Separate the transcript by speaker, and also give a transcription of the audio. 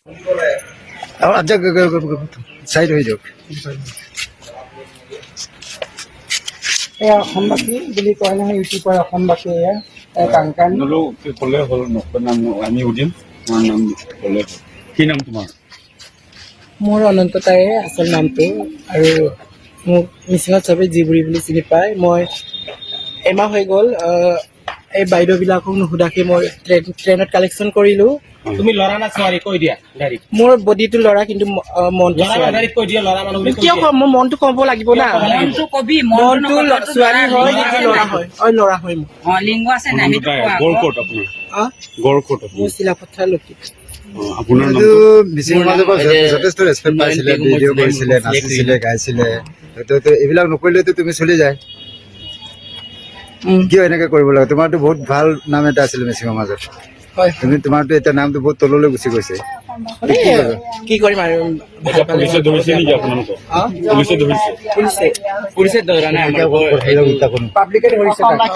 Speaker 1: আচ্ছা সাইড হয়ে যাওক।
Speaker 2: এয়া অসমবাসী বুলি কয় নহয় ইউটিউবৰ অসমবাসী এয়া কাংকান
Speaker 3: ক'লে হ'ল নাম আমি সুধিম তোমাৰ নাম ক'লে হ'ল। কি নাম তোমাৰ?
Speaker 2: মোৰ অনন্ত তাৰে আচল নামটো আৰু মোক মিচিঙত চবেই জিবুৰি বুলি চিনি পায়। মই এমাহ হৈ গ'ল এই বাইদেউবিলাকক নুসুধাকে মই ট্ৰেইনত কালেকশ্যন কৰিলোঁ।
Speaker 4: তুমি ল'ৰা না ছোৱালী কৈ দিয়া ডাইৰেক্ট।
Speaker 2: মোৰ বডিটো ল'ৰা কিন্তু মনটো
Speaker 4: ল'ৰা ডাইৰেক্ট কৈ দিয়া ল'ৰা মানুহ বুলি কৈ
Speaker 2: কিয়
Speaker 4: দিয়া।
Speaker 2: কম মোৰ মনটো ক'ব লাগিব না।
Speaker 5: মনটো কবি
Speaker 2: মনটো ছোৱালী হয় নেকি ল'ৰা হয়? ল'ৰা হয় মোৰ।
Speaker 5: লিংগ আছে নাই সেইটো কোৱা
Speaker 3: গড়
Speaker 5: আকৌ।
Speaker 3: ক'ত আপোনাৰ? গড় ক'ত
Speaker 2: মোৰ
Speaker 3: আপোনাৰ?
Speaker 2: চিলাপথাৰ লক্ষী।
Speaker 3: আপোনাৰ
Speaker 1: কিন্তু
Speaker 3: নামটো?
Speaker 1: মিচিং সমাজৰ পৰা যথেষ্ট ৰেচপেক্ট পাইছিলে, ভিডিঅ' কৰিছিলে, নাচিছিলে, গাইছিলে। তো এইবিলাক নকৰিলেতো তুমি চলি যায়। কিয় এনেকে কৰিব লাগে? তোমাৰতো বহুত ভাল নাম এটা আছিলে মিচিং সমাজত।
Speaker 2: হয়
Speaker 1: তুমি তোমাৰতো এতিয়া নামটো বহুত তললৈ গুচি গৈছে।
Speaker 2: কি কৰিম আৰু
Speaker 3: এতিয়া পুলিচে ধৰিছে নেকি আপোনালোকক? পুলিচে ধৰিছে?
Speaker 2: পুলিচে
Speaker 4: পুলিচে ধৰা নাই আমাৰ
Speaker 1: উল্টা কোনো
Speaker 2: পাব্লিকে ধৰিছে তাক।